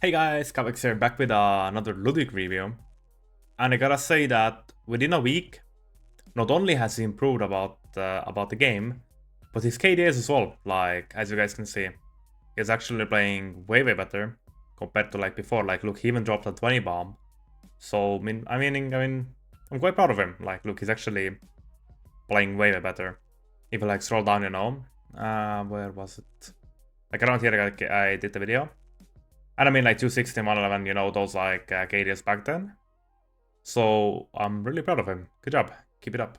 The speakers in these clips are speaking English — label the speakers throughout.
Speaker 1: Hey guys, Kavix here, back with another Ludwig review. And I gotta say that within a week, not only has he improved about the game, but his KDs as well. Like, as you guys can see, he's actually playing way better compared to like before. Like, look, he even dropped a 20 bomb. So I'm quite proud of him. Like, look, he's actually playing way better. If you like scroll down, where was it? Like around here, I did the video. And I mean like 260, 111, those like KDs back then. So I'm really proud of him. Good job. Keep it up.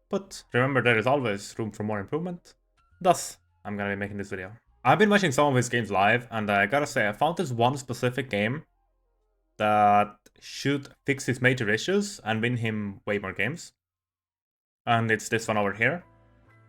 Speaker 1: But remember, there is always room for more improvement. Thus, I'm gonna be making this video. I've been watching some of his games live, and I gotta say, I found this one specific game that should fix his major issues and win him way more games. And it's this one over here.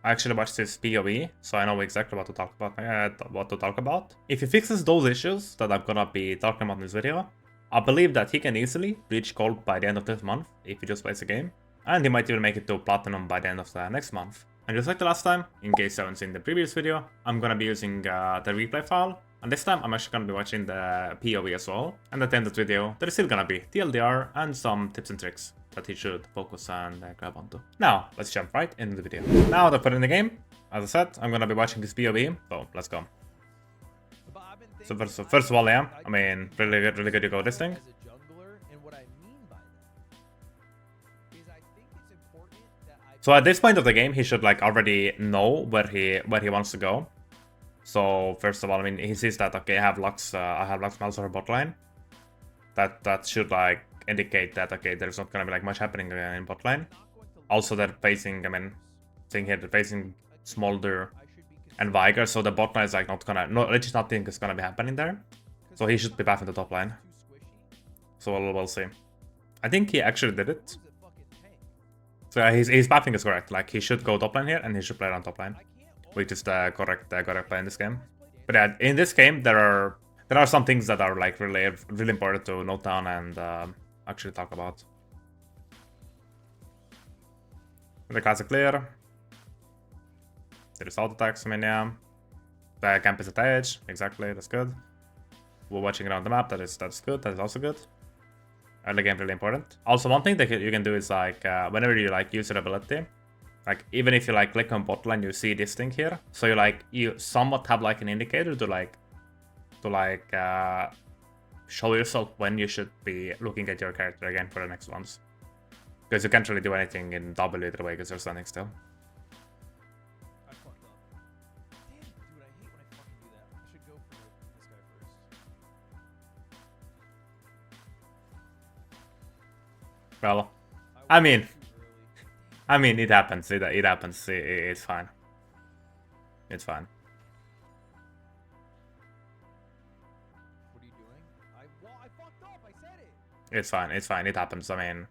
Speaker 1: I actually watched his POV, so I know exactly what to talk about. If he fixes those issues that I'm gonna be talking about in this video, I believe that he can easily reach gold by the end of this month if he just plays the game, and he might even make it to platinum by the end of the next month. And just like the last time, in case you haven't seen the previous video, I'm gonna be using the replay file, and this time I'm actually gonna be watching the POV as well. And at the end of the video, there is still gonna be TLDR and some tips and tricks that he should focus and grab onto. Now, let's jump right into the video. Now that we're in the game, as I said, I'm gonna be watching his POV, so let's go. So first of all, yeah, I mean, really good to go this thing. So at this point of the game, he should like already know where he wants to go. So first of all, I mean, he sees that okay, I have Lux Smells over bot line. That should like indicate that okay, there's not gonna be like much happening in bot lane. Also, they're facing, I mean, seeing here they're facing Smolder and Viger, so the bot line is like not gonna, literally nothing is gonna be happening there. So he should be back in the top line. So we'll see. I think he actually did it. So his pathing is correct. Like he should go top lane here and he should play around top line, which is the correct play in this game. But yeah, in this game there are some things that are like really important to note down and actually talk about. The class is clear. There is auto attacks, I mean, yeah. The camp is at the edge, exactly, that's good. We're watching around the map, that's good, that is also good. Early game really important. Also, one thing that you can do is like, whenever you like use your ability, like even if you like click on bot line, you see this thing here. So you somewhat have like an indicator to show yourself when you should be looking at your character again for the next ones. Because you can't really do anything in W either way because you're standing still.
Speaker 2: I fucked up. Damn, dude, I hate when I fucking do that. I should go for this guy first.
Speaker 1: Well, I mean, it happens. It happens. It's fine. It's fine.
Speaker 2: What are you doing? I fucked up. I said it.
Speaker 1: It's fine. It's fine. It happens. I mean,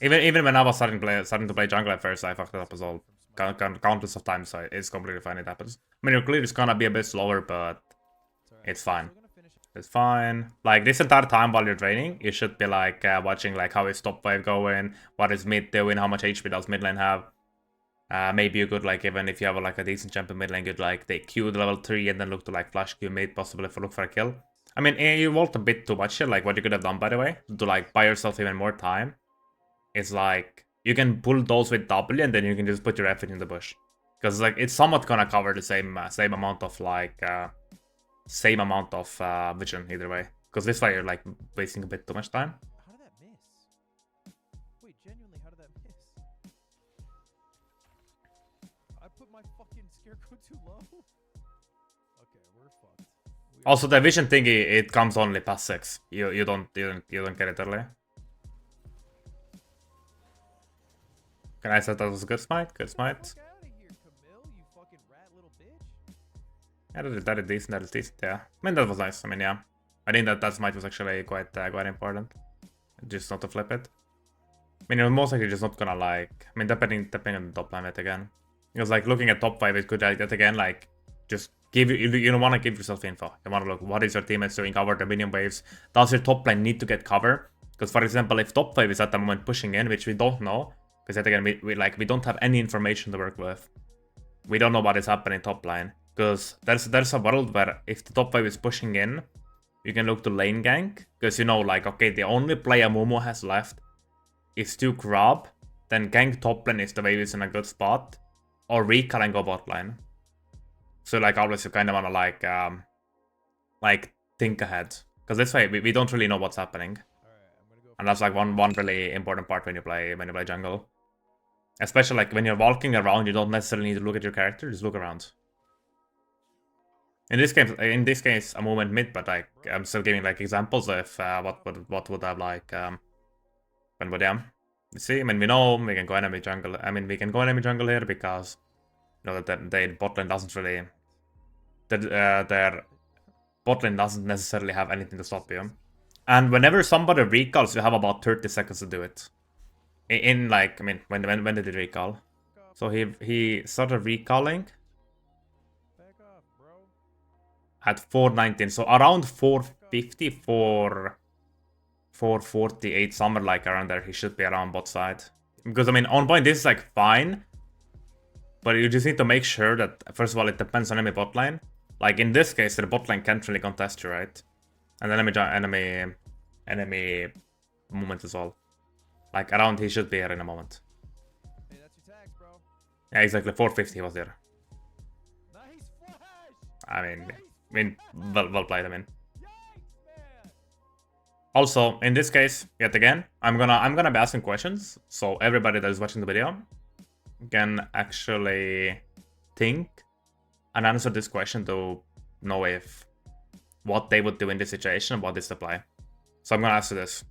Speaker 1: even when I was starting to play jungle at first, I fucked it up as well. Countless of times. So it's completely fine. It happens. I mean, your clear is gonna be a bit slower, but it's fine. It's fine. Like this entire time while you're training, you should be like watching like how is top wave going, what is mid doing, how much HP does mid lane have. Maybe you could like, even if you have like a decent champion mid lane, you'd like take Q level 3 and then look to like flash Q mid, possibly look for a kill. I mean, you vault a bit too much here. Like what you could have done, by the way, to like buy yourself even more time, is like you can pull those with W and then you can just put your effort in the bush, because like it's somewhat gonna cover the same amount of like vision either way, because this way you're like wasting a bit too much time.
Speaker 2: How did that miss? Wait, genuinely, how did that miss? I put my fucking scarecrow too low. Okay, we're fucked.
Speaker 1: Also, the vision thingy, it comes only past 6. You don't get it early. Can I say that was a good smite? Good smite.
Speaker 2: Get out of here, Camille, you fucking rat little bitch.
Speaker 1: Yeah, that is decent, yeah. I mean, that was nice. I mean, yeah. I think that smite was actually quite important. Just not to flip it. I mean, you're most likely just not gonna like... I mean, depending on the top line yet again. Because like looking at top 5, it could yet again like just give you don't want to give yourself info. You want to look what is your teammates doing, cover the minion waves. Does your top line need to get cover? Because for example, if top 5 is at the moment pushing in, which we don't know, because yet again we don't have any information to work with. We don't know what is happening top line. Because there's a world where if the top 5 is pushing in, you can look to lane gank. Because you know, like, okay, the only player Momo has left is to grab, then gank top lane if the wave is in a good spot, or recall and go bot lane. So like always you kind of wanna like think ahead. Because this way we don't really know what's happening. And that's like one really important part when you play jungle. Especially like when you're walking around, you don't necessarily need to look at your character, just look around. In this case, a movement mid, but like I'm still giving like examples of what would have like but yeah. You see, I mean we know we can go enemy jungle. I mean we can go enemy jungle here because you know that their bot lane doesn't really their bot lane doesn't necessarily have anything to stop you. And whenever somebody recalls, you have about 30 seconds to do it. In like, I mean, when did he recall? So he started recalling at 4:19, so around 4:50, 4:48, somewhere like around there. He should be around bot side. Because I mean, on point, this is like fine, but you just need to make sure that first of all, it depends on enemy bot lane. Like in this case, the bot lane can't really contest you, right? And enemy movement as well. Like around, he should be here in a moment.
Speaker 2: Hey, that's your tags, bro.
Speaker 1: Yeah, exactly. 4:50 he was there.
Speaker 2: Nice flash.
Speaker 1: I mean, well played. I mean.
Speaker 2: Yikes, man.
Speaker 1: Also, in this case, yet again, I'm gonna be asking questions, so everybody that is watching the video can actually think and answer this question to know if what they would do in this situation, what is the play. So I'm gonna ask you this.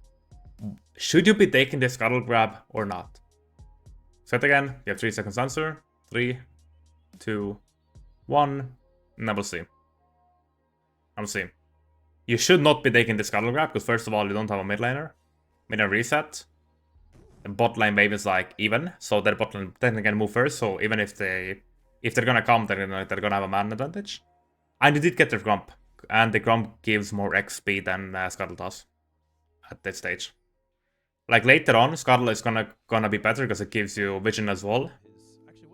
Speaker 1: Should you be taking this scuttle grab or not? So yet again, you have 3 seconds to answer. 3, 2, 1, and I will see. I'll see. You should not be taking the scuttle grab, because first of all, you don't have a mid laner. Mid lane reset. The bot lane wave is like even, so their bot lane technically can move first, so even if they're gonna come, they're gonna have a man advantage. And you did get the grump, and the grump gives more XP than Scuttle does at this stage. Like later on, Scuttle is gonna be better because it gives you vision as well.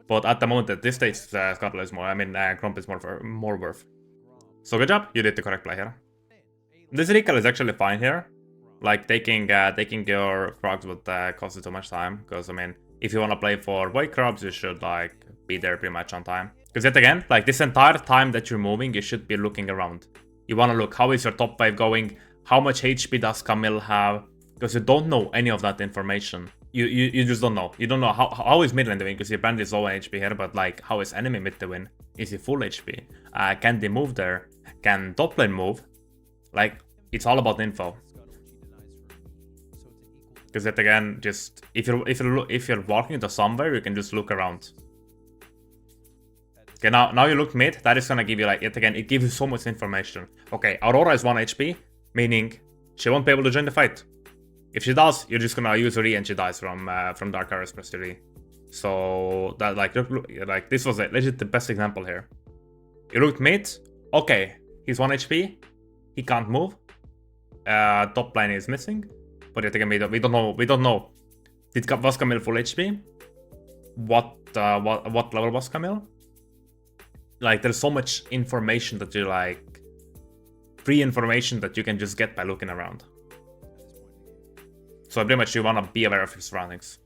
Speaker 1: But at the moment, at this stage, Scuttle is more. I mean, grump is more worth. So good job, you did the correct play here. This recall is actually fine here. Like taking your frogs would cost you too much time. Because I mean, if you wanna play for white crabs, you should like be there pretty much on time. Because yet again, like this entire time that you're moving, you should be looking around. You wanna look, how is your top 5 going? How much HP does Camille have? Because you don't know any of that information. You just don't know. You don't know how is mid lane doing, because your brand is low HP here, but like how is enemy mid doing? Is he full HP? Can they move there? Can top lane move? Like, it's all about info. Because yet again, just if you're walking into somewhere, you can just look around. Okay, now you look mid. That is gonna give you like yet again. It gives you so much information. Okay, Aurora is 1 HP, meaning she won't be able to join the fight. If she does, you're just gonna use Re and she dies from Dark Arrows plus Re. So that like this was legit the best example here. You looked mid. Okay, he's 1 HP. He can't move. Top line is missing. But yet again, we don't know. Was Camille full HP? What level was Camille? Like, there's so much information that you like, free information that you can just get by looking around. So pretty much you wanna be aware of your surroundings.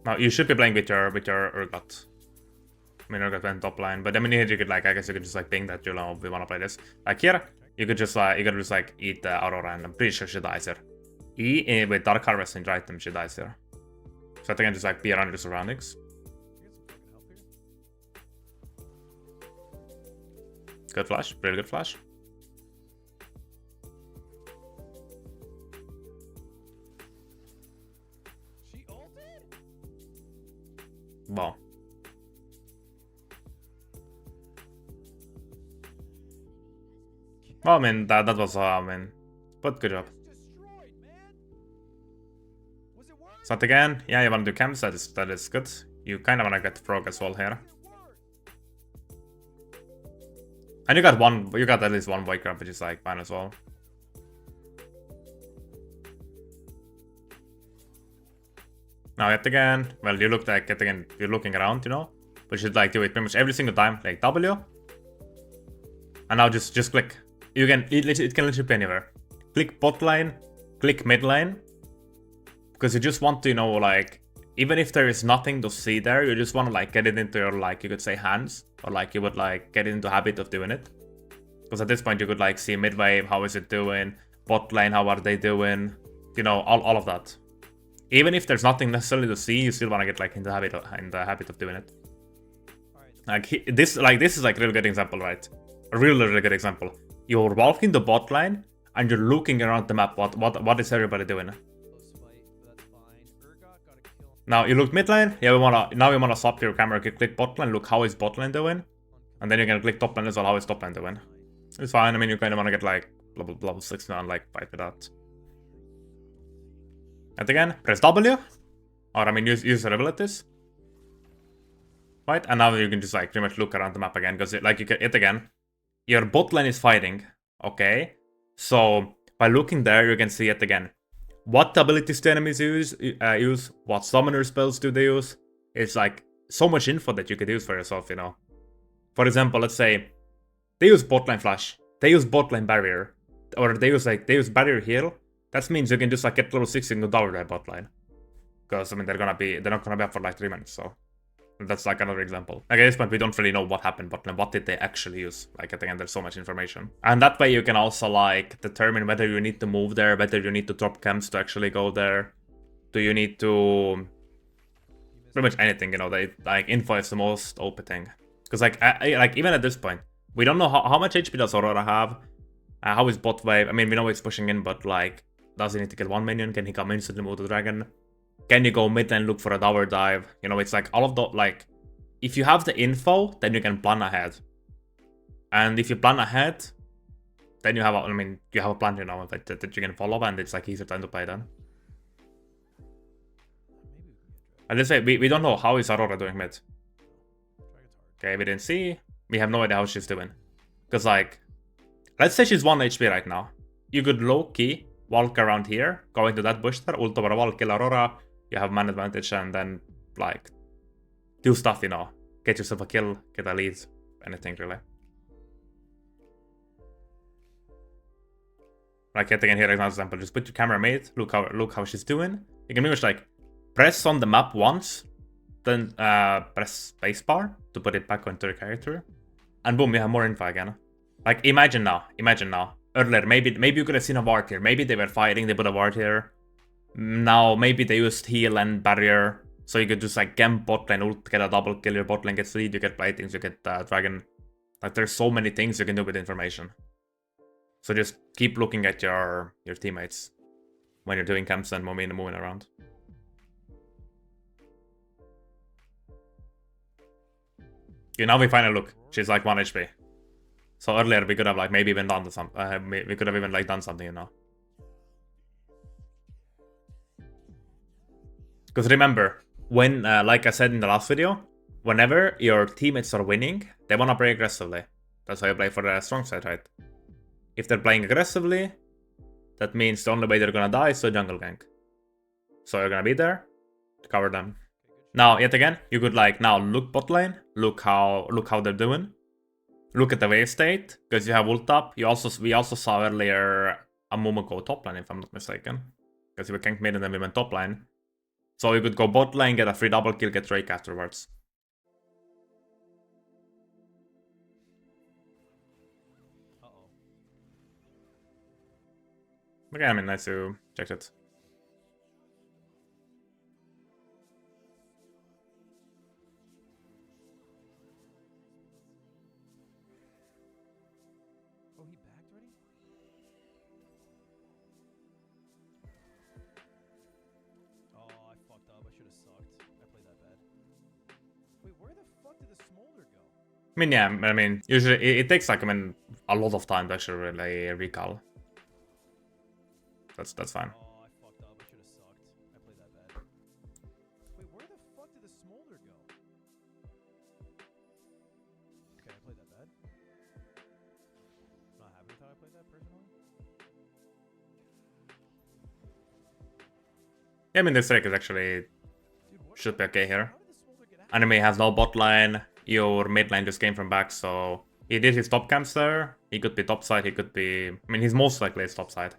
Speaker 1: Now you should be playing with your Urgot. I mean, Urgot went top line, but I mean here you could like, I guess you could just like ping that you know we wanna play this. Like here, you could just like eat Aurora, and I'm pretty sure she dies here. With Dark Harvest and item, she dies here. So I think I just like be around your surroundings. Good flash, really good flash.
Speaker 2: She ulted?
Speaker 1: Wow. Well, I mean that was but good job. So again, yeah, you wanna do camps, that is good. You kinda wanna get frog as well here. And you got at least one white crab, which is like fine as well. Now yet again, well, you look like yet again you're looking around, you know. but you should like do it pretty much every single time, like W. And now just click. You can it can literally be anywhere. Click bot line, click mid line, because you just want to, you know, like, even if there is nothing to see there, you just want to like get it into your, like, you could say hands, or like you would like get into habit of doing it. Because at this point you could like see mid wave, how is it doing, bot lane, how are they doing, you know, all of that. Even if there's nothing necessarily to see, you still want to get like in the habit of doing it. Like this is like a real good example, right? A really good example. You're walking the bot line and you're looking around the map. What is everybody doing? Now you look mid lane. Yeah, we wanna swap your camera. Click bot lane. Look how is bot lane doing, and then you can click top lane as well. How is top lane doing? It's fine. I mean, you kind of wanna get like level 6 now and like fight with that. And again, press W, or I mean, use your abilities. Right, and now you can just like pretty much look around the map again, because like you can it again. Your bot lane is fighting, okay? So by looking there, you can see it again. What abilities the enemies use, what summoner spells do they use? It's like so much info that you could use for yourself, you know. For example, let's say they use bot lane flash, they use bot lane barrier, or they use barrier heal. That means you can just like get level 6 and go down their bot line. Because I mean they're not gonna be up for like 3 minutes, so that's like another example. Like at this point, we don't really know what happened, but what did they actually use? Like at the end, there's so much information. And that way you can also like determine whether you need to move there, whether you need to drop camps to actually go there. Do you need to... pretty much anything, you know, like info is the most OP thing. Because like, like even at this point, we don't know how much HP does Aurora have? How is bot wave? I mean, we know it's pushing in, but like, does he need to kill 1 minion? Can he come instantly move the dragon? Can you go mid and look for a tower dive? You know, it's like all of the, like, if you have the info, then you can plan ahead. And if you plan ahead, then you have, I mean, you have a plan, you know, that you can follow, and it's like easier time to play then. And let's say, we don't know how is Aurora doing mid. Okay, we didn't see. We have no idea how she's doing. Because like, let's say she's 1 HP right now. You could low-key walk around here, go into that bush there, ult over a wall, kill Aurora. You have man advantage, and then, like, do stuff, you know. Get yourself a kill, get a lead, anything, really. Like, yet again, here, as an example, just put your camera mid, look how she's doing. You can pretty much, like, press on the map once, then press spacebar to put it back onto your character. And boom, you have more info again. Like, imagine now. Earlier, maybe you could have seen a ward here. Maybe they were fighting, they put a ward here. Now, maybe they used heal and barrier, so you could just like gamp bot lane, ult, get a double kill, your bot lane gets lead, you get platings, you get dragon. Like, there's so many things you can do with information. So just keep looking at your teammates when you're doing camps and moving around. Okay, now we finally look. She's like 1 HP. So earlier we could have like maybe even done something. We could have even like done something, you know. Because remember, when, like I said in the last video, whenever your teammates are winning, they want to play aggressively. That's how you play for the strong side, right? If they're playing aggressively, that means the only way they're gonna die is to jungle gank. So you're gonna be there to cover them. Now, yet again, you could like now look bot lane, look how they're doing. Look at the wave state, because you have ult up. We also saw earlier a moment go top lane, if I'm not mistaken. Because we ganked mid and then we went top lane. So you could go bot lane, get a free double kill, get Drake afterwards. Okay, I mean, nice to check it.
Speaker 2: Oh, he backed already? Oh, I fucked up. I should have sucked. I played that bad. Wait, where the fuck did the smolder go?
Speaker 1: I mean, yeah, I mean, usually it takes like, I mean, a lot of time to actually really recall. That's fine.
Speaker 2: Oh, I fucked up. I should have sucked. I played that bad. Wait, where the fuck did the smolder go? Okay, I played that bad. I'm not happy with how I played that personally.
Speaker 1: Yeah, I mean, this trick is actually
Speaker 2: Dude, what
Speaker 1: should be okay here.
Speaker 2: How did the smolder get
Speaker 1: Enemy has no bot line. Your mid lane just came from back, so he did his top camps there. He could be top side, he could be... I mean, he's most likely his top side.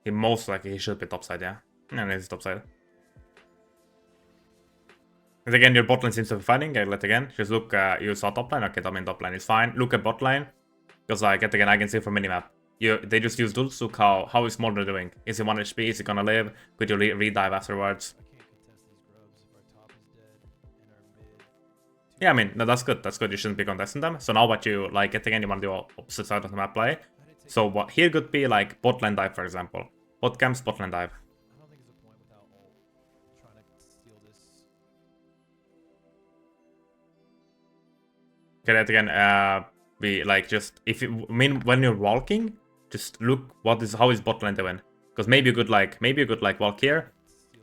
Speaker 1: He should be top side, yeah. And he's top side. And again, your bot lane seems to be fighting. Let again. Just look, you saw top lane. Okay, top lane is fine. Look at bot lane. Because like, yet again, I can see from minimap. They just use tools. Look how is Smolder doing. Is he 1 HP? Is he gonna live? Could you re-dive afterwards? Yeah, I mean, no, that's good. That's good. You shouldn't be contesting them. So now what you, like, yet again, you want to do opposite side of the map play. So what here could be, like, bot lane dive, for example. Bot camps, bot lane dive.
Speaker 2: I don't think there's a point without ult trying to steal this.
Speaker 1: Okay, that again, be like just if you when you're walking, just look how is bot lane doing. Because maybe you could like walk here.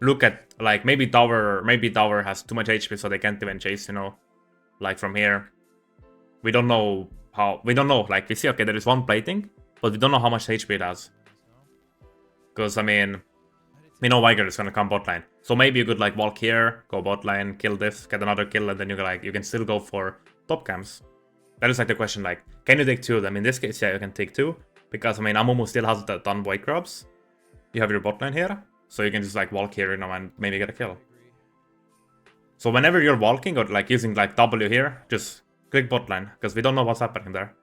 Speaker 1: Look at like maybe tower has too much HP so they can't even chase, you know. Like from here. We don't know like we see okay there is one plating, but we don't know how much HP it has. Because I mean we know Viger is gonna come bot lane. So maybe you could like walk here, go bot lane, kill this, get another kill, and then you can still go for top camps. That is like the question, like, can you take 2 of them? In this case, yeah, you can take 2. Because, I mean, Amumu still has done white grubs. You have your bot lane here. So you can just, like, walk here, you know, and maybe get a kill. So whenever you're walking or, like, using, like, W here, just click bot lane. Because we don't know what's happening there.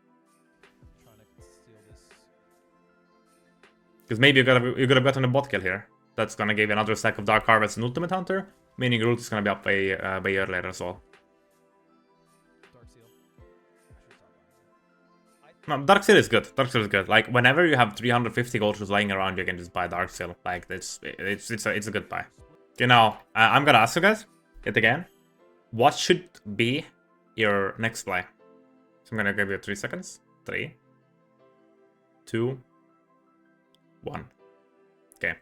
Speaker 1: Because maybe you could have gotten a bot kill here. That's gonna give you another stack of Dark Harvest and Ultimate Hunter. Meaning your ult is gonna be up way earlier as well. No, Dark Seal is good. Dark Seal is good. Like, whenever you have 350 gold just lying around, you can just buy Dark Seal. Like, it's a good buy. Okay, now, I'm gonna ask you guys, yet again, what should be your next play? So I'm gonna give you 3 seconds. 3, 2, 1. Okay.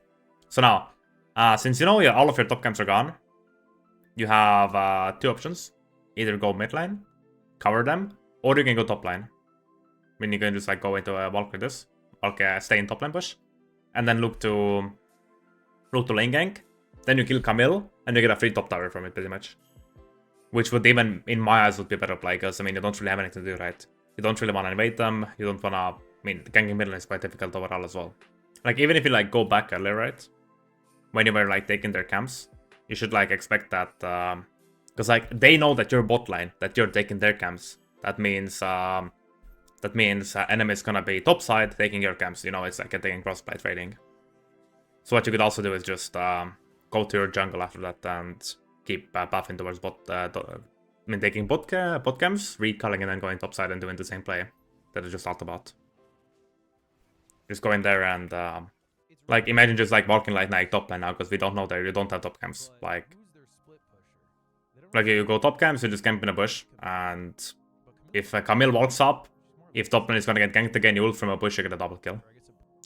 Speaker 1: So now, since you know all of your top camps are gone, you have 2 options. Either go mid lane, cover them, or you can go top lane. I mean, you can just like go into a walk like this, stay in top lane push, and then look to lane gank. Then you kill Camille, and you get a free top tower from it, pretty much. Which would even, in my eyes, would be a better play, because I mean, you don't really have anything to do, right? You don't really want to invade them. You don't want to. I mean, ganking middle is quite difficult overall as well. Like even if you like go back earlier, right? When you were like taking their camps, you should like expect that, because like they know that you're bot line, that you're taking their camps. That means enemy is gonna be top side taking your camps. You know, it's like taking crossplay trading. So what you could also do is just go to your jungle after that and keep buffing towards bot. Taking bot camps, recalling, and then going top side and doing the same play that I just talked about. Just go in there and like imagine just like walking like top lane now, because we don't know there. You don't have top camps. Like you go top camps, you just camp in a bush, and if Camille walks up, if top lane is gonna get ganked again, you ult from a bush, you get a double kill.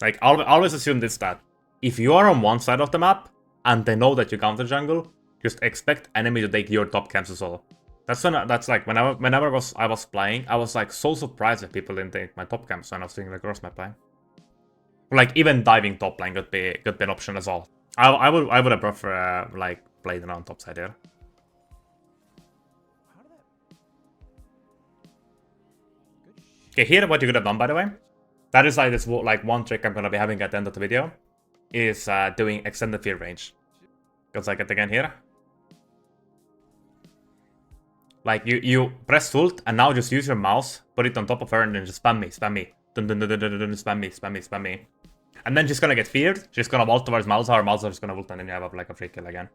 Speaker 1: Like always assume this stat. If you are on one side of the map and they know that you counter jungle, just expect enemy to take your top camps as well. That's like whenever I was playing, I was like so surprised that people didn't take my top camps when I was doing the cross map play. Like even diving top lane could be an option as well. I would have preferred like played on top side here. Okay, here what you could have done, by the way, that is like this one trick I'm gonna be having at the end of the video, is doing extended field range. Because like again here, like you press ult and now just use your mouse, put it on top of her, and then just spam me, dun, dun, dun, dun, dun, dun, spam me, and then she's gonna get feared. She's gonna vault towards Malzahar, Malzahar is gonna ult, and then you have like a free kill again.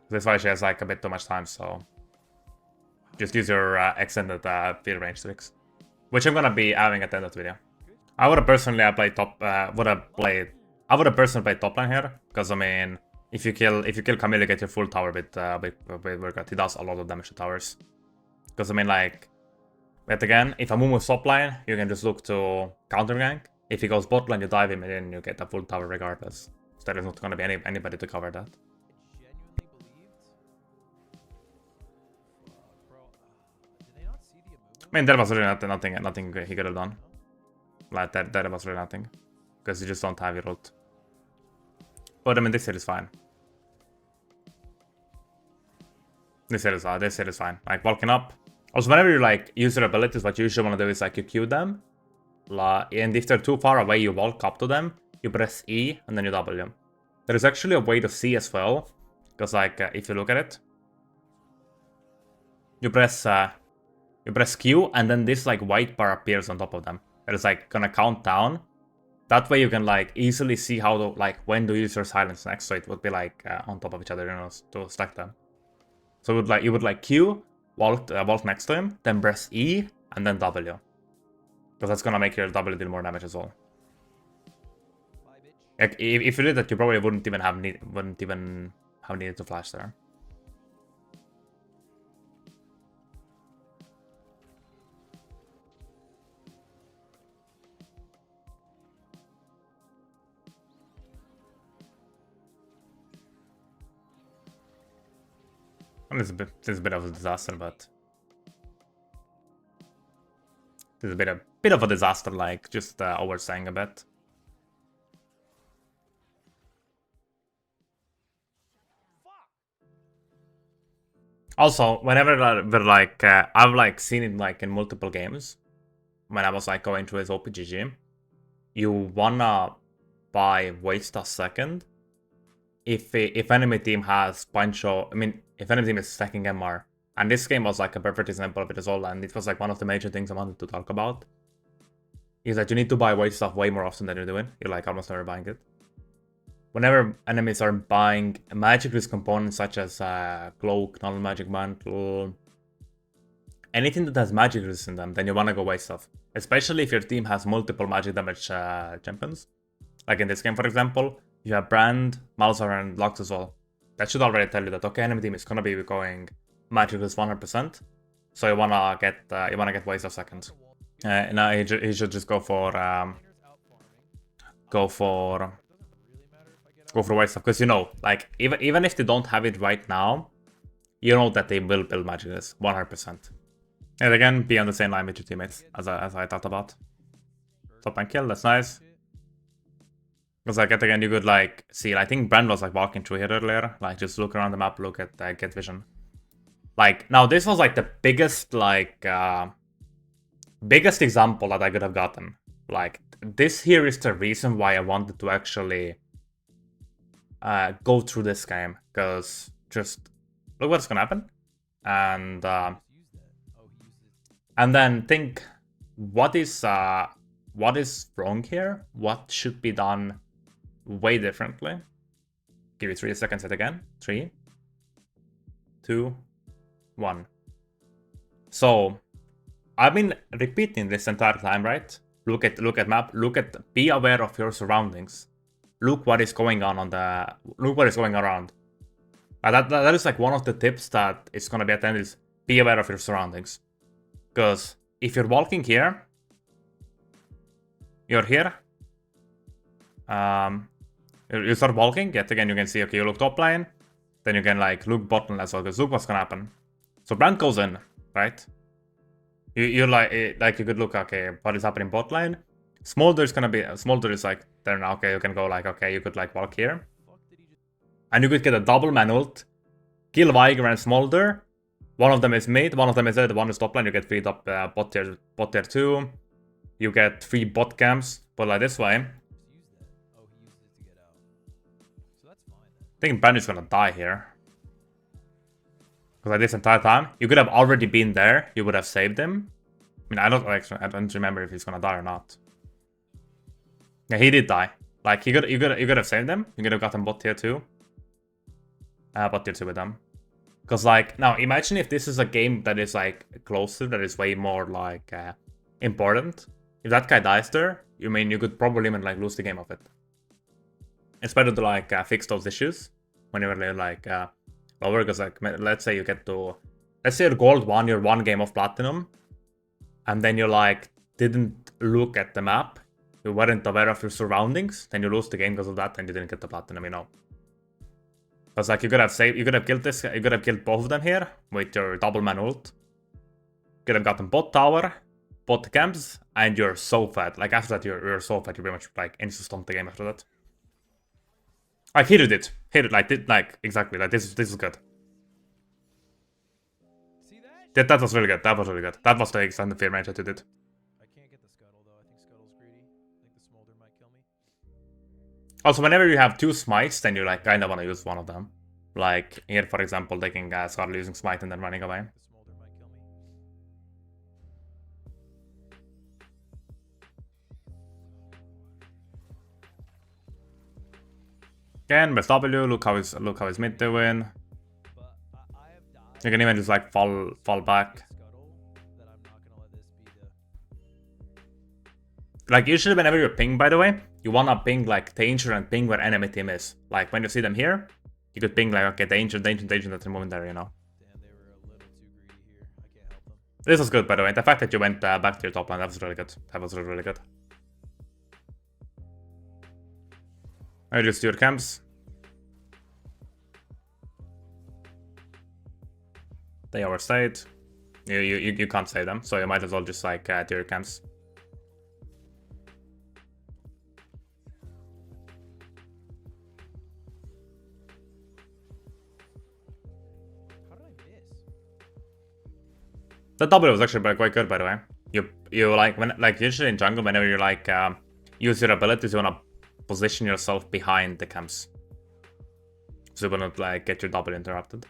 Speaker 1: That's why she has like a bit too much time, so just use your extended field range tricks, which I'm gonna be having at the end of the video. I would have personally played top. I would have personally played top lane here, because I mean, if you kill Camille, you get your full tower with workout. He does a lot of damage to towers. Because I mean, like, but again, if Amumu top lane, you can just look to counter gank. If he goes bot lane, you dive him, and then you get a full tower regardless. So there is not gonna be anybody to cover that. I mean, there was really nothing he could have done. Like, there was really nothing. Because you just don't have your ult. But I mean, this hit is fine. This hit is fine. Like, walking up. Also, whenever you, like, use your abilities, what you usually want to do is, like, you Q them. And if they're too far away, you walk up to them. You press E, and then you W. There is actually a way to see as well. Because, like, if you look at it. You press Q, and then this, like, white bar appears on top of them. That is, like, gonna count down. That way you can, like, easily see how to, like, when to use your silence next. So it would be, like, on top of each other, you know, to stack them. So you would like Q, walk next to him, then press E, and then W. Because that's gonna make your W deal more damage as well. Like, if you did that, you probably wouldn't even have needed to flash there. And it's a bit of a disaster, but it's a bit of a disaster, like just oversaying a bit. Also, whenever we're like, I've like seen it like in multiple games. When I was like going to his OPGG, you wanna buy waste a second if enemy team has Pancho. I mean, if enemy team is stacking MR, and this game was like a perfect example of it as well. And it was like one of the major things I wanted to talk about. Is that you need to buy waste stuff way more often than you're doing. You're like almost never buying it. Whenever enemies are buying magic resist components such as cloak, null magic mantle, anything that has magic resist in them, then you want to go waste stuff. Especially if your team has multiple magic damage champions. Like in this game, for example, you have Brand, Malzahar, and Lux as well. That should already tell you that, okay, enemy team is gonna be going magic resist 100%. So you wanna get waste of second. Now he should just go for waste stuff, because you know, like even if they don't have it right now, you know that they will build magic resist 100%. And again, be on the same line with your teammates as I talked about. Top and kill, that's nice. Because like again, you could like see. I think Brand was like walking through here earlier. Like just look around the map, look at get vision. Like now, this was like the biggest biggest example that I could have gotten. Like this here is the reason why I wanted to actually go through this game, because just look what's gonna happen, and then think what is wrong here? What should be done way differently? Give you 3 seconds yet again. 3, 2, 1. So I've been repeating this entire time, right? Look at map. Be aware of your surroundings. Look what is going on look what is going around. That is like one of the tips that is gonna be attended is be aware of your surroundings. Because if you're walking here, you're here. You start walking. Yet again, you can see. Okay, you look top lane. Then you can like look bottom as well. Because look what's gonna happen. So Brand goes in, right? You're like you could look. Okay, what is happening bot lane? Smolder is gonna be. Smolder is like there now. Okay, you can go like. Okay, you could like walk here, and you could get a double man ult, kill Viger and Smolder. One of them is mid, one of them is dead, one is top lane. You get 3 top bot tier 2. You get 3 bot camps, but like this way. I think Brand is gonna die here. Because like this entire time, you could have already been there. You would have saved him. I mean, I don't remember if he's gonna die or not. Yeah, he did die. Like you could have saved them. You could have gotten bot tier 2. Bot tier 2 with them. Because like now, imagine if this is a game that is like closer, that is way more like important. If that guy dies there, you could probably even like lose the game of it. It's better to like fix those issues whenever you're like lower, because like let's say you're gold 1, you're 1 game of platinum, and then you like didn't look at the map, you weren't aware of your surroundings, then you lose the game because of that, and you didn't get the platinum, you know. Because like you could have killed this, you could have killed both of them here with your double man ult. You could have gotten bot tower, bot camps, and you're so fat. Like after that, you're so fat, you pretty much like insta stomp the game after that. Like he did it. Like exactly. Like this is good.
Speaker 2: See that?
Speaker 1: That was really good. That was really good. That was the extended fear range that you did.
Speaker 2: I can't get the scuttle though. I think scuttle's greedy. I think the smolder might kill me.
Speaker 1: Also, whenever you have two smites, then you like kind of want to use one of them. Like here, for example, taking Scarlet using smite and then running away.
Speaker 2: The smolder might kill me.
Speaker 1: Again, with W, look how is mid doing.
Speaker 2: But I have died.
Speaker 1: You can even just like fall back.
Speaker 2: Scuttle that I'm not gonna let this be the.
Speaker 1: Like usually whenever you ping, by the way, you wanna ping like danger and ping where enemy team is. Like when you see them here, you could ping like okay, danger, that's moving there, you know.
Speaker 2: Damn, they were a little too greedy here. I can't help them.
Speaker 1: This was good, by the way. The fact that you went back to your top line, that was really good. That was really good. I just do your camps. They overstayed. You can't save them, so you might as well just like do your camps.
Speaker 2: How did I miss?
Speaker 1: The W was actually quite good, by the way. You like when usually in jungle, whenever you like use your abilities, you wanna position yourself behind the camps, so you wouldn't like get your W interrupted.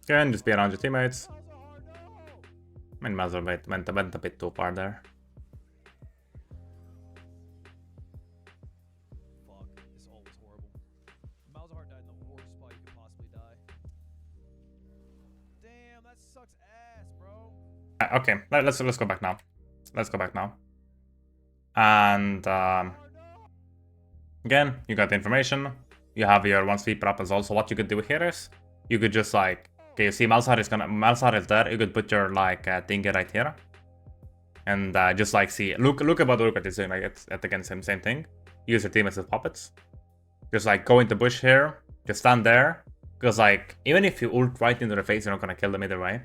Speaker 1: Again, just be around your teammates. I mean, Mazur went a bit too far there.
Speaker 2: Fuck, this all was horrible. Malzahar died in the worst spot you could possibly die. Damn, that sucks ass, bro.
Speaker 1: Okay, let's go back now. Let's go back now. And again, you got the information. You have your one sweeper up as well. So what you could do here is you could just like, okay, you see Malzahar is there. You could put your like thingy right here, and just like see look at what Urgot is doing. Like it's again same thing. Use your teammates as puppets. Just like go into bush here. Just stand there, because like even if you ult right into their face, you're not gonna kill them either way.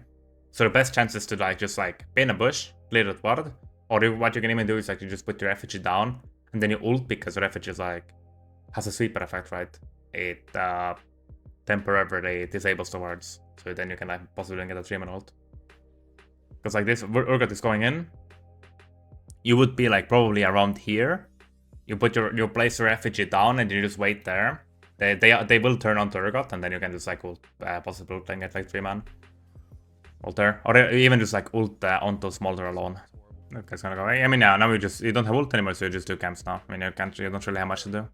Speaker 1: So the best chance is to like just like be in a bush, clear the ward, or what you can even do is like you just put your effigy down and then you ult, because your effigy is like has a sweeper effect, right? It temporarily disables the wards, so then you can like possibly get a 3-man ult. Because like this, Urgot is going in, you would be like probably around here. You put you place your effigy down and you just wait there. They will turn on to Urgot, and then you can just like ult, possibly ult and get like 3-man ult there, or even just like ult onto Smolder alone. Okay, it's gonna go away. I mean, now you don't have ult anymore, so you just do camps now. I mean, you don't really have much to do.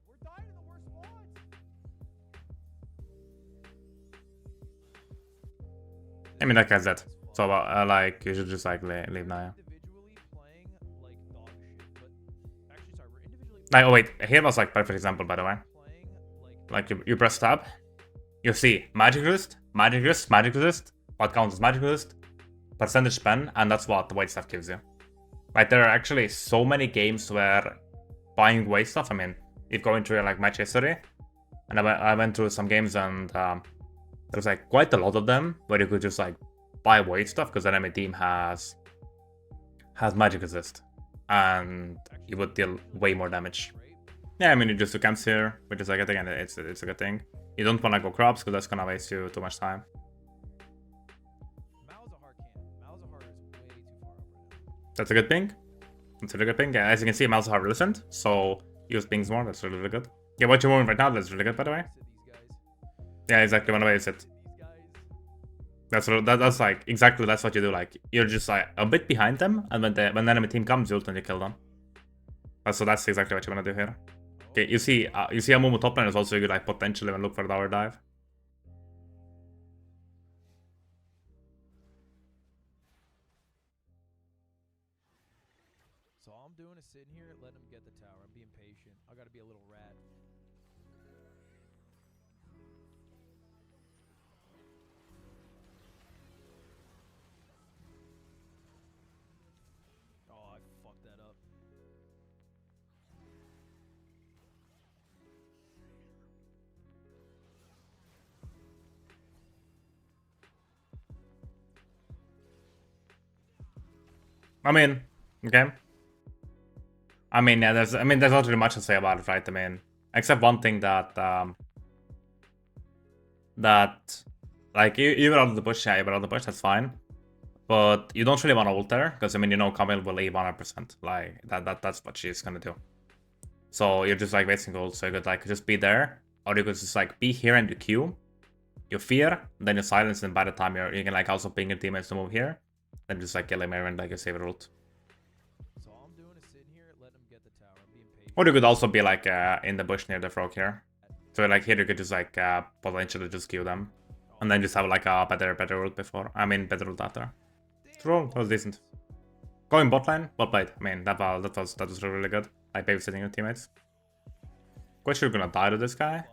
Speaker 1: I mean, that guy's dead. So like you should just like leave now. Like, oh wait, here was like perfect example, by the way. Like you press tab, you see magic resist, magic resist, magic resist. What counts as magic resist? Percentage spend, and that's what the white stuff gives you. Like there are actually so many games where buying white stuff. I mean, if going through like match history, and I went through some games, and there's like quite a lot of them where you could just like buy white stuff because the enemy team has magic resist, and you would deal way more damage. Yeah, I mean you just do camps here, which is like again it's a good thing. You don't want to go crops because that's gonna waste you too much time. That's a good ping. That's a really good ping. Yeah, as you can see, Malzahar listened, so use pings more. That's really, really good. Yeah, what you're moving right now, that's really good, by the way. Yeah, exactly. One way is it. That's like exactly that's what you do. Like you're just like a bit behind them, and when the enemy team comes, you ult and you kill them. So that's exactly what you want to do here. Okay, you see a Momo top lane is also good. Like potentially even look for the tower dive.
Speaker 2: So all I'm doing is sitting here, letting him get the tower. I'm being patient. I gotta be a little rat. Oh, I fucked that up.
Speaker 1: I mean, okay. I mean, yeah, there's not really much to say about it, right? I mean, except one thing that like you were out of the bush, yeah, you were out of the bush, that's fine. But you don't really want to ult there, because I mean, you know Camille will leave 100%. Like that's what she's gonna do. So you're just like wasting ult, so you could like just be there, or you could just like be here and you Q, you fear, then you silence, and by the time you can like also ping your teammates to move here, then just like kill him and like you save your ult.
Speaker 2: So all I'm doing is sitting here, let him get the tower. I'm being patient.
Speaker 1: Or you could also be like in the bush near the frog here. So like here you could just like potentially just kill them. And then just have like a better ult before. I mean better ult after. True, that was decent. Going bot lane, well played. I mean that was really good. Like babysitting your teammates. Quite sure you're gonna die to this guy.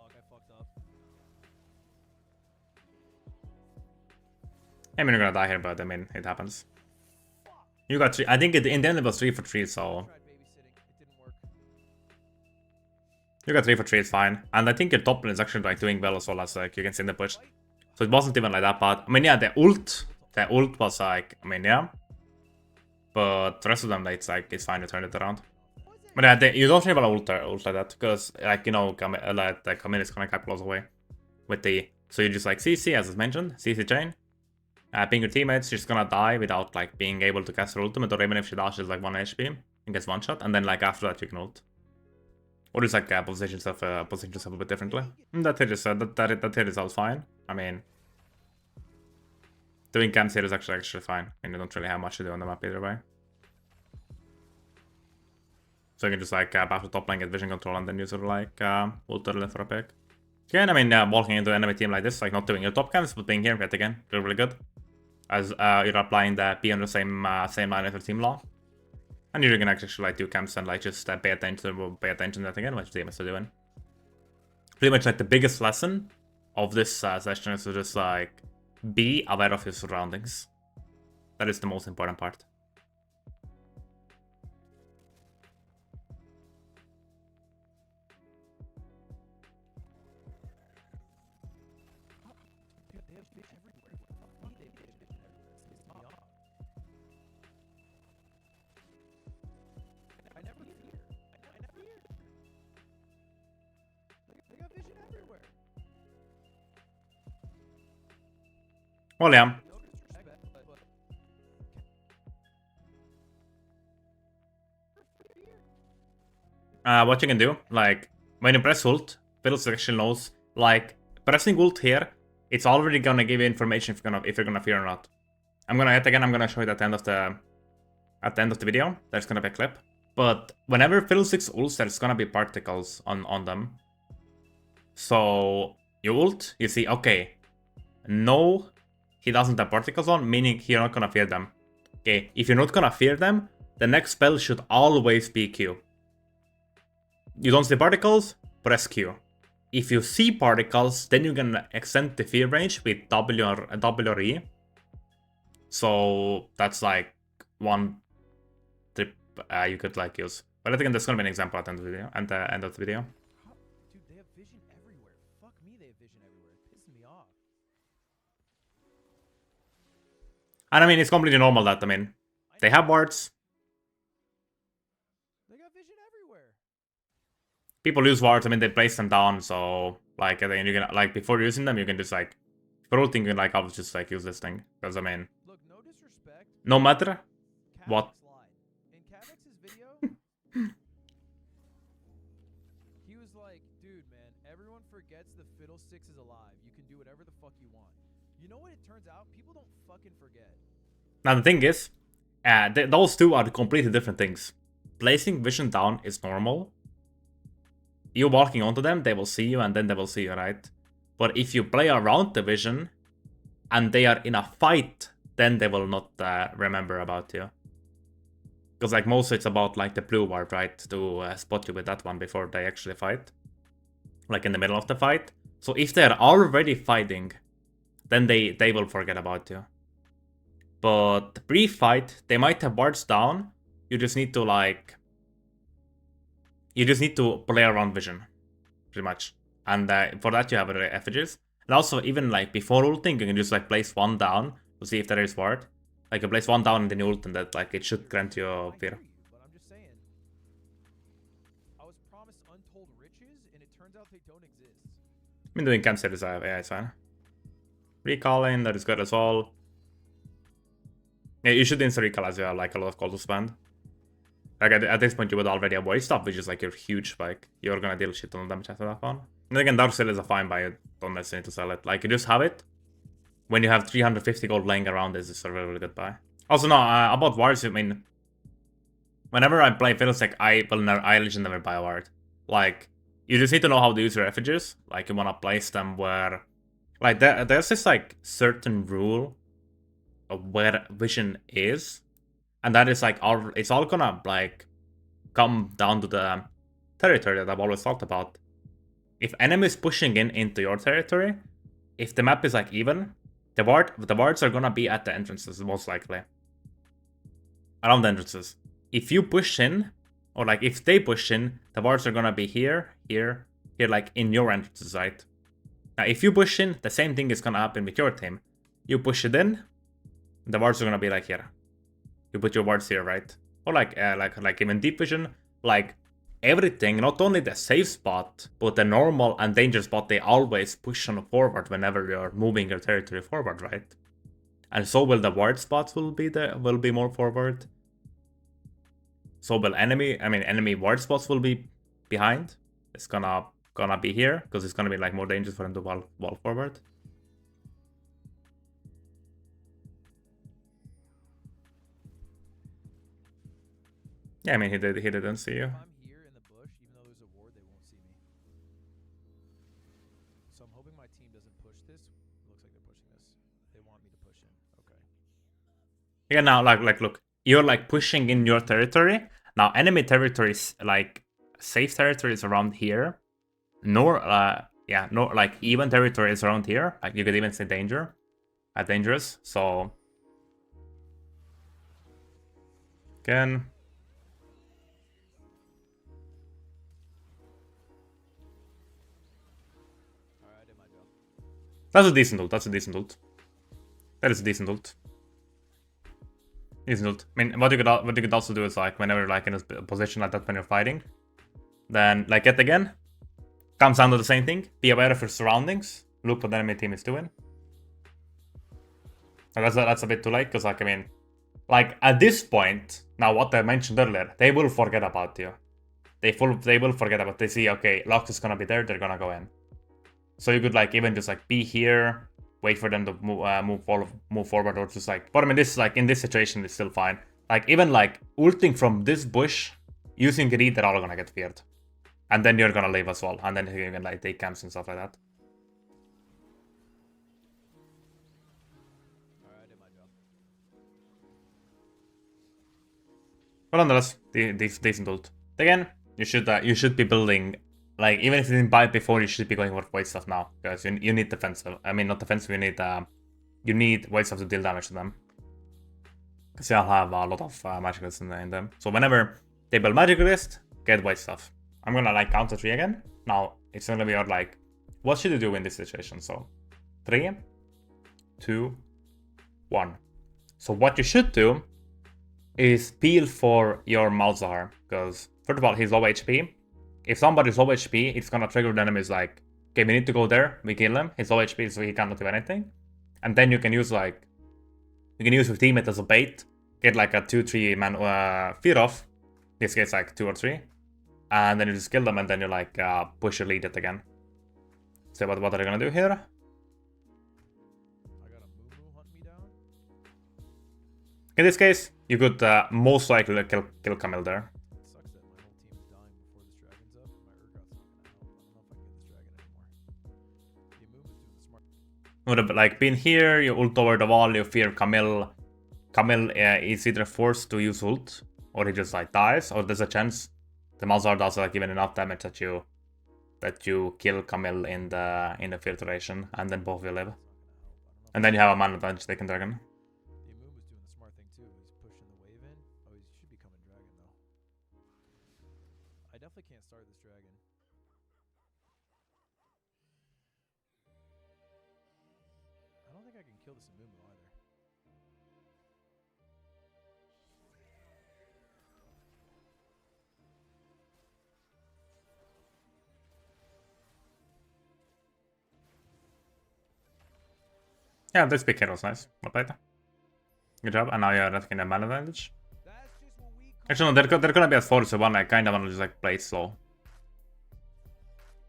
Speaker 1: I mean you're gonna die here, but I mean it happens. You got 3. I think in the end it was 3 for 3, so you got 3 for 3, it's fine. And I think your top lane is actually like doing well as well, as like you can see in the push. So it wasn't even like that bad. I mean, yeah, the ult was like, I mean, yeah. But the rest of them, like, it's fine to turn it around. But yeah, you don't really want to ult like that, because, like, you know, like, the Camille is gonna cap close away with the. So you just like CC, as I mentioned, CC chain. Ping your teammates, she's gonna die without like being able to cast her ultimate, or even if she dashes like 1 HP and gets 1 shot, and then like after that you can ult. Or just like position yourself a bit differently. That hit is all fine. I mean, doing camps here is actually fine, and you don't really have much to do on the map either way. So you can just like after top lane get vision control and then use it like ult early for a pick. Again, I mean, walking into an enemy team like this, like not doing your top camps, but being here yet again, really good. As you're applying the P on the same line as your team law. And you can actually like do camps and like just pay attention to that again, which team is doing. Pretty much like the biggest lesson of this session is to just like be aware of your surroundings. That is the most important part. Well, yeah. What you can do, like, when you press ult, Fiddlesticks actually knows, like, pressing ult here, it's already gonna give you information if you're gonna fear or not. I'm gonna show it at the end of the video. There's gonna be a clip. But whenever Fiddlesticks ults, there's gonna be particles on them. So you ult, you see, okay, no, he doesn't have particles on, meaning you're not gonna fear them. Okay, if you're not gonna fear them, the next spell should always be Q. You don't see particles, press Q. If you see particles, then you can extend the fear range with W or E. So that's like one tip you could like use. But I think there's gonna be an example at the end of the video. Dude,
Speaker 2: they have vision everywhere. Fuck me, they have vision everywhere. It pisses me off.
Speaker 1: And I mean, it's completely normal that, I mean, they have wards.
Speaker 2: They got vision everywhere.
Speaker 1: People use wards, I mean, they place them down, so, like, then you can, like, before using them, you can just, like, for ulting, you can, like, always just, like, use this thing. Because, I mean,
Speaker 2: look, no disrespect.
Speaker 1: No matter what.
Speaker 2: In Kavix's video, he was like, dude, man, everyone forgets the Fiddlesticks is alive. You can do whatever the fuck you want. You know what it turns out? People don't fucking forget.
Speaker 1: Now, the thing is, those two are completely different things. Placing vision down is normal. You walking onto them, they will see you, and then they will see you, right? But if you play around the vision, and they are in a fight, then they will not remember about you. Because like mostly it's about like the blue ward, right? To spot you with that one before they actually fight. Like in the middle of the fight. So if they're already fighting, then they will forget about you. But pre-fight, they might have wards down. You just need to like... You just need to play around vision. Pretty much. And for that you have effigies. And also even like before ulting, you can just like place one down to see if there is ward. Like you place one down and then you ult, and that like it should grant you fear.
Speaker 2: But I'm just saying. I was promised untold riches, and it turns out they don't exist.
Speaker 1: I've been doing camp series, yeah, it's fine. Recalling, that is good as well. Yeah, you should insta recall as you have like a lot of gold to spend. Like at this point you would already avoid stuff, which is like your huge spike. You're gonna deal shit on damage after that one. And again, Dark Sale is a fine buy, you don't necessarily need to sell it. Like you just have it. When you have 350 gold laying around, this is a really, really good buy. Also, no, about wards, I mean, whenever I play Fiddlesticks, I legit never buy a ward. Like, you just need to know how to use your refuges. Like, you want to place them where, like, there's this like certain rule of where vision is, and that is like it's all gonna like come down to the territory that I've always talked about. If enemies pushing into your territory, if the map is like even, the wards are gonna be at the entrances most likely. Around the entrances. If you push in, or like if they push in, the wards are gonna be here, here, here, like in your entrances, right? Now if you push in, the same thing is gonna happen with your team. You push it in, the wards are gonna be like here. You put your wards here, right? Or like even deep vision, like everything, not only the safe spot, but the normal and danger spot, they always push on forward whenever you're moving your territory forward, right? And so will the ward spots will be more forward. So will enemy ward spots will be behind. It's gonna be here, because it's gonna be like more dangerous for them to wall forward. Yeah, I mean he didn't see you.
Speaker 2: I'm here in the bush, even though there's a ward, they won't see me. So I'm hoping my team doesn't push this. It looks like they're pushing this. They want me to push in. Okay.
Speaker 1: Yeah, now like look, you're like pushing in your territory. Now enemy territories, like safe territories around here. Nor like even territories around here. Like you could even say dangerous. So again.
Speaker 2: Alright, I did my job.
Speaker 1: That's a decent ult. That is a decent ult. I mean, what you could also do is like whenever you're like in a position like that when you're fighting, then like yet again, comes down to the same thing. Be aware of your surroundings. Look what the enemy team is doing. And that's a bit too late, because like I mean, like at this point, now what I mentioned earlier, they will forget about you. They will forget about. They see, okay, Lux is gonna be there, they're gonna go in. So you could like even just like be here, wait for them to move forward, or just like. But I mean, this is like in this situation, it's still fine. Like even like ulting from this bush, using read, they're all gonna get feared, and then you're gonna leave as well, and then you can like take camps and stuff like that.
Speaker 2: Alright, I did my job.
Speaker 1: But nonetheless, decent ult. Again, you should be building. Like, even if you didn't buy it before, you should be going for white stuff now, because you need defensive. I mean, not defensive. You need white stuff to deal damage to them, because you'll have a lot of magic lists in them. So whenever they build magic list, get white stuff. I'm gonna like count to 3 again. Now it's gonna be our like, what should you do in this situation? So 3, 2, 1. So what you should do is peel for your Malzahar, because first of all, he's low HP. If somebody's low HP, it's gonna trigger the enemies like, okay, we need to go there, we kill him, he's low HP, so he cannot do anything. And then you can use like, you can use your teammate as a bait, get like a 2-3 man fear off, in this case like 2 or 3, and then you just kill them, and then you like push your lead it again. So what are they gonna do here?
Speaker 2: I got a moo hunt me down.
Speaker 1: In this case, you could most likely kill Camille there.
Speaker 2: It sucks that my whole team is dying before this dragon's up. My Urgot's not gonna help. I don't know if I can get this dragon anymore. The move is doing the smart.
Speaker 1: Would have like been here, you ult over the wall, you fear Camille. Camille is either forced to use ult, or he just like dies, or there's a chance the Malzahar does like even enough damage that you kill Camille in the filtration, and then both will live. And then you have a man advantage taking dragon.
Speaker 2: The move is doing the smart thing too. He's pushing the wave in. Oh, he should be coming dragon though. I definitely can't start this dragon. I don't think I can kill this Amumu either.
Speaker 1: Yeah, this big hit was nice. Well played. Good job. And now you're getting a man advantage. Actually, no, they're gonna be at 4 so 1. I kind of want to just like play it slow.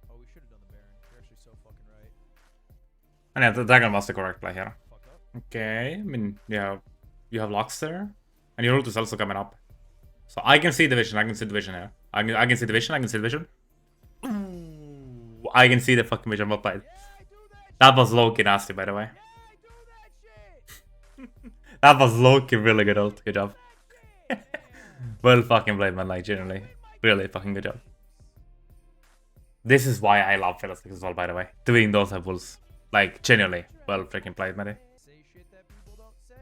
Speaker 2: Oh, we should have done the Baron. You're actually so fucking right.
Speaker 1: And yeah, the dragon was the correct play here. Okay, I mean, yeah, you have locks there. And your ult is also coming up. So I can see the vision, I can see the vision here. I can see the vision, I can see the vision. Ooh, I can see the fucking vision, well played. That was low-key nasty, by the way. That was low-key really good ult, good job. Well fucking played, man, like, genuinely. Really fucking good job. This is why I love Fiddlesticks as well, by the way. Doing those pulls. Like, genuinely. Well freaking played, man.
Speaker 2: Say shit that people don't say.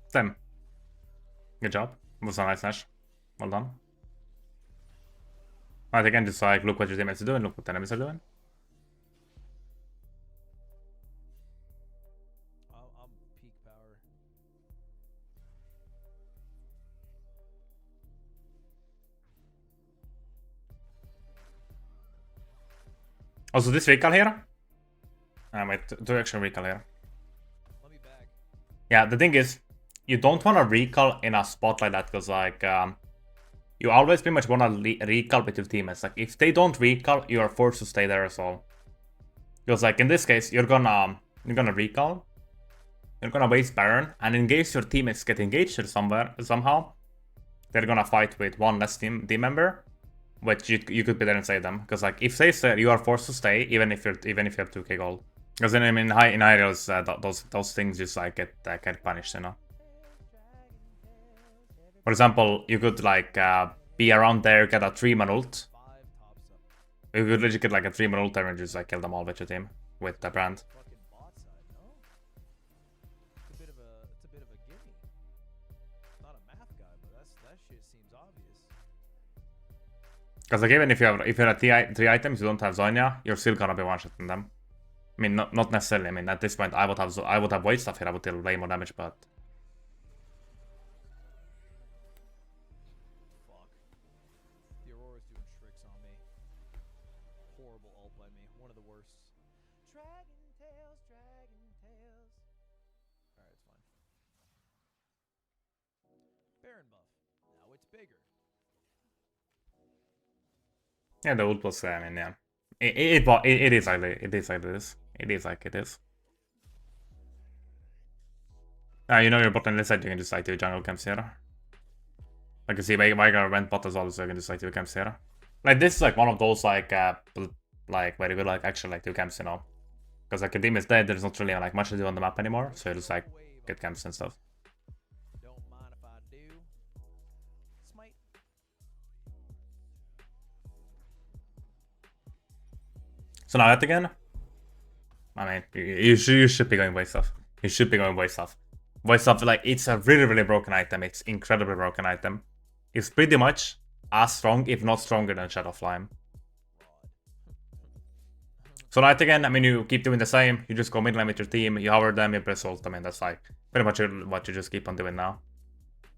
Speaker 1: Same. Good job. It was a nice Nash. Well done. Right, again, just like, look what your teammates are doing, look what the enemies are doing.
Speaker 2: I'm peak power.
Speaker 1: Also, this recall here. Wait, two action recall here.
Speaker 2: Let me back.
Speaker 1: Yeah, the thing is, you don't want to recall in a spot like that, because like, you always pretty much want to recall with your teammates. Like, if they don't recall, you are forced to stay there as well. Because like, in this case, you're gonna recall. You're gonna waste Baron, and in case your teammates get engaged or somehow, they're gonna fight with one less team member, which you could be there and save them. Because like, if they stay, you are forced to stay, even if you have 2k gold. Because then, I mean, in high reels, those things just like get punished, you know. For example, you could like be around there, get a 3-man ult. You could literally get like a 3-man ult there and just like kill them all with your team with the brand.
Speaker 2: Fucking bot side, no? It's a bit of a gimme. Not a math guy, but that shit seems obvious.
Speaker 1: Because like, even if you're at 3 items, you don't have Zonya, you're still gonna be one-shotting them. I mean, not necessarily. I mean, at this point, I would have weight stuff here. I would deal way more damage, but. Yeah, the ult was, I mean, yeah. It is like it is like this. It is like it is. You know your bot lane side, you can just like do jungle camps here. Like you see, Veigar went bot as well, so you can just like do camps here. Like this is like one of those like where you will like actually like do camps, you know. Because like your team is dead, there's not really like much to do on the map anymore, so you just like get camps and stuff. So now that again, I mean, you should be going waste off. You should be going waste off. Waste off, like, it's a really, really broken item. It's incredibly broken item. It's pretty much as strong, if not stronger than Shadow Flame. So now again, I mean, you keep doing the same. You just go mid lane with your team, you hover them, you press ult. I mean, that's like pretty much what you just keep on doing now.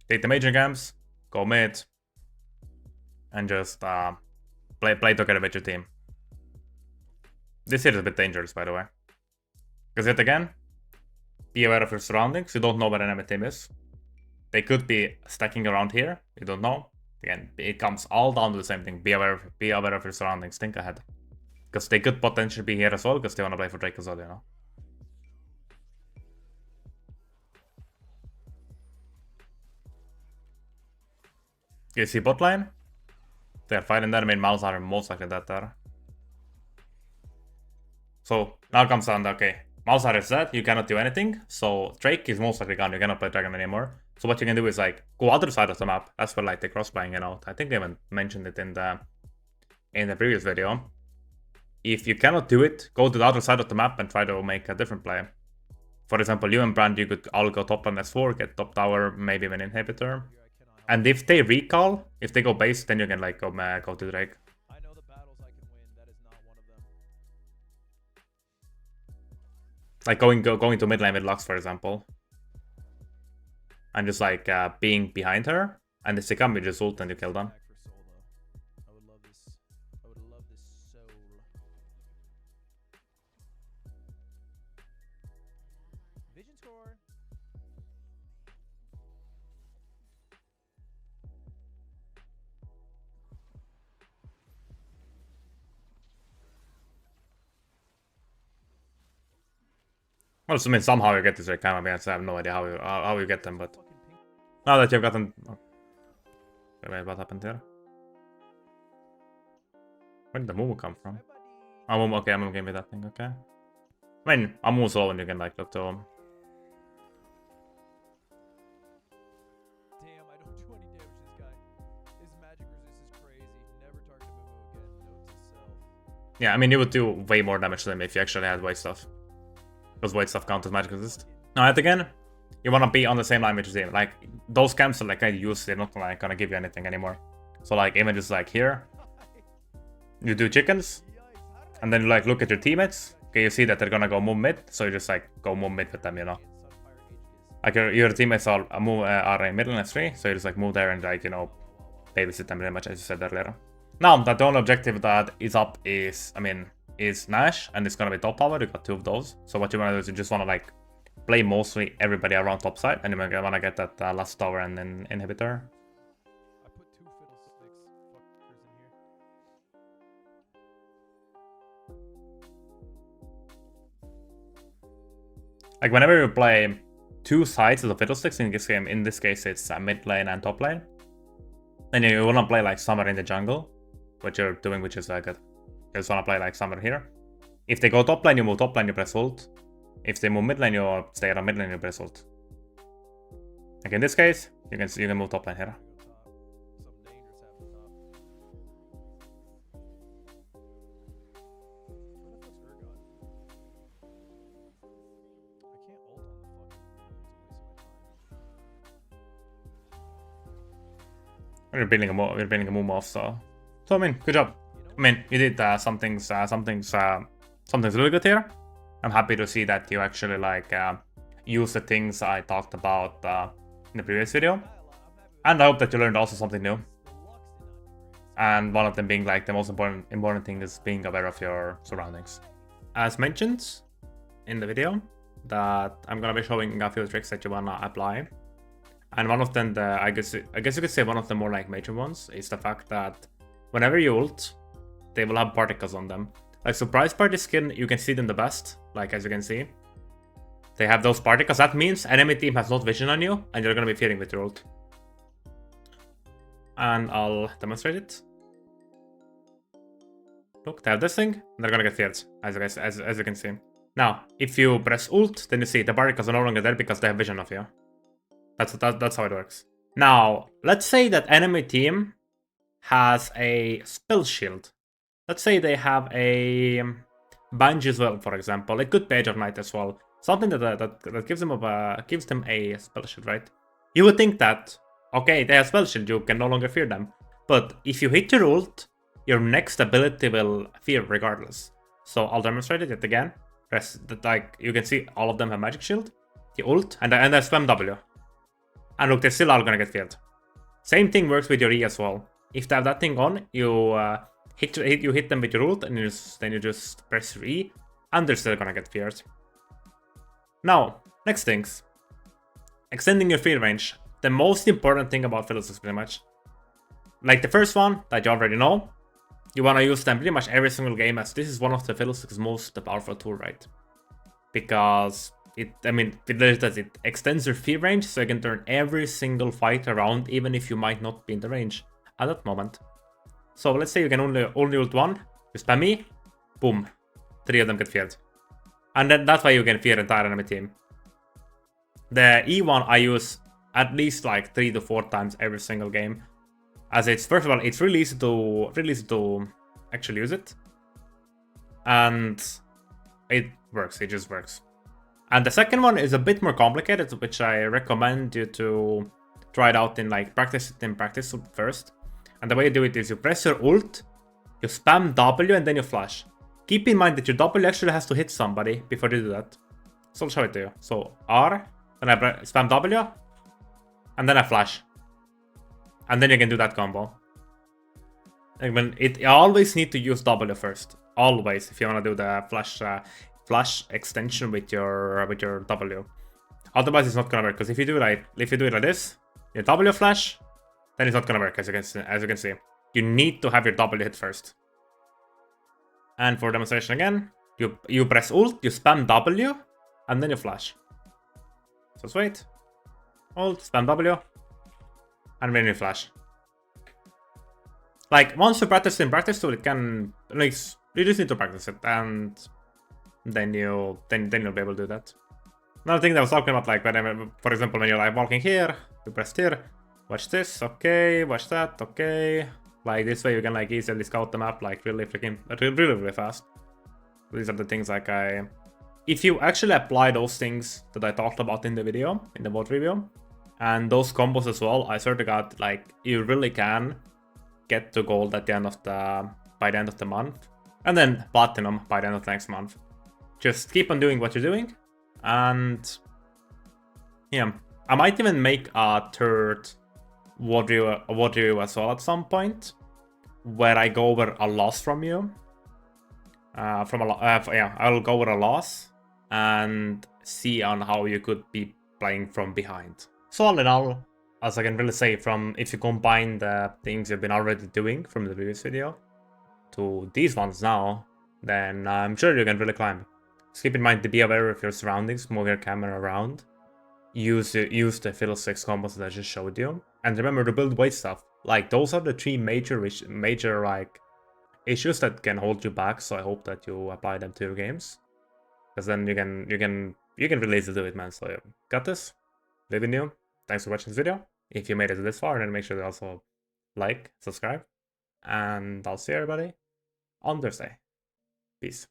Speaker 1: Take the major camps, go mid, and just play together with your team. This here is a bit dangerous, by the way. Because yet again, be aware of your surroundings. You don't know where an enemy team is. They could be stacking around here. You don't know. Again, it comes all down to the same thing. Be aware of your surroundings. Think ahead. Because they could potentially be here as well, because they want to play for Drake as well, you know. You see bot lane? They're fighting there. I mean, Malzahar are most likely dead there. So now comes down to, okay, Malzahar is dead, you cannot do anything. So Drake is most likely gone, you cannot play Dragon anymore. So what you can do is like go other side of the map. That's where like the cross playing, you know. I think they even mentioned it in the previous video. If you cannot do it, go to the other side of the map and try to make a different play. For example, you and Brand, you could all go top on S4, get top tower, maybe even inhibitor. And if they recall, if they go base, then you can like go to Drake. Like going to mid lane with Lux, for example. And just like being behind her. And if they come, you just ult and you kill them.
Speaker 2: I would love this. I would love this so. Vision score.
Speaker 1: Well, I mean, somehow you get this camera bands. I have no idea how you get them, but now that you've gotten. Oh. Wait, what happened there? Where did the Mumu come from? Oh, Mumu, okay, Mumu gave me that thing, okay. I mean, Amu's low and you can like look to him.
Speaker 2: Damn, I don't do any damage to this guy. His magic resist is crazy. Never target Mumu again. Note to self.
Speaker 1: Yeah, I mean, you would do way more damage to him if you actually had white stuff. Because white stuff counts as magic resist. Alright, again, you want to be on the same line with your team. Like, those camps are like kind of useless. They're not like gonna give you anything anymore. So like, even just like here, you do chickens, and then you like look at your teammates. Okay, you see that they're gonna go move mid, so you just like go move mid with them, you know. Like your teammates are in middle and 3, so you just like move there and like, you know, babysit them pretty much, as you said earlier. Now, the only objective that is up is, I mean, is Nash, and it's gonna be top power. You got 2 of those. So what you wanna do is you just wanna like play mostly everybody around top side, and you wanna get that last tower and then inhibitor.
Speaker 2: I put 2 fiddlesticks fuckers in here.
Speaker 1: Like whenever you play 2 sides of the fiddlesticks in this game, in this case it's mid lane and top lane, and you wanna play like Summer in the jungle, what you're doing, which is good. You just wanna play like Summer here. If they go top lane, you move top lane, you press ult. If they move mid lane, you stay around mid lane, you press ult. Like in this case, you can move top lane here. We're building a move off, so I mean, good job. I mean, you did something's really good here. I'm happy to see that you actually like use the things I talked about in the previous video, and I hope that you learned also something new. And one of them being like the most important thing is being aware of your surroundings. As mentioned in the video, that I'm gonna be showing a few tricks that you wanna apply. And one of them, I guess you could say one of the more like major ones, is the fact that whenever you ult, they will have particles on them. Like surprise party skin, you can see them the best, like as you can see. They have those particles. That means enemy team has not vision on you, and you're gonna be fearing with your ult. And I'll demonstrate it. Look, they have this thing, and they're gonna get feared, as you can see. Now, if you press ult, then you see the particles are no longer there because they have vision of you. That's how it works. Now, let's say that enemy team has a spell shield. Let's say they have a Banshee as well, for example. It could be Age of Night as well. Something that gives them a spell shield, right? You would think that, okay, they have spell shield, you can no longer fear them. But if you hit your ult, your next ability will fear regardless. So I'll demonstrate it yet again. Press that, like you can see, all of them have magic shield. The ult and I spam W. And look, they're still all gonna get feared. Same thing works with your E as well. If they have that thing on, you hit them with your ult, and then you just press your E, and they're still gonna get feared. Now, next things. Extending your fear range. The most important thing about Fiddlesticks pretty much. Like the first one that you already know, you wanna use them pretty much every single game, as this is one of the Fiddlesticks' most powerful tool, right? Because it extends your fear range, so you can turn every single fight around, even if you might not be in the range at that moment. So let's say you can only ult one, you spam E, boom, 3 of them get feared. And then that's why you can fear entire enemy team. The E one I use at least like 3 to 4 times every single game. As it's, first of all, it's really easy to actually use it. And it works, it just works. And the second one is a bit more complicated, which I recommend you to try it out in like practice first. And the way you do it is you press your ult, you spam W, and then you flash. Keep in mind that your W actually has to hit somebody before you do that. So I'll show it to you. So R, then I spam W, and then I flash. And then you can do that combo. You always need to use W first. Always, if you want to do the flash extension with your W. Otherwise, it's not gonna work. Because if you do it like this, your W flash, then it's not gonna work. As you can see, you need to have your W hit first. And for demonstration again, you press Ult, you spam W, and then you flash. So let's wait. Ult, spam W, and then you flash. Like, once you practice tool, it can, like, you just need to practice it, and then you'll be able to do that. Another thing that I was talking about, like, whenever, for example, when you're like walking here, you press here, watch this, okay, watch that, okay. Like, this way you can like easily scout the map like really fast. These are the things like if you actually apply those things that I talked about in the video, in the VOD review, and those combos as well, I swear to God, like, you really can get to gold at the end of by the end of the month, and then platinum by the end of the next month. Just keep on doing what you're doing, and yeah, I might even make a third VOD review as well at some point, where I go over a loss from you. I'll go over a loss and see on how you could be playing from behind. So all in all, as I can really say, from if you combine the things you've been already doing from the previous video to these ones now, then I'm sure you can really climb. Just keep in mind to be aware of your surroundings, move your camera around, use the Fiddlesticks combos that I just showed you, and remember to build weight stuff. Like, those are the three major like issues that can hold you back. So I hope that you apply them to your games, because then you can really easily do it, man. So yeah, got this. Live in you. Thanks for watching this video. If you made it this far, then make sure to also like, subscribe, and I'll see everybody on Thursday. Peace.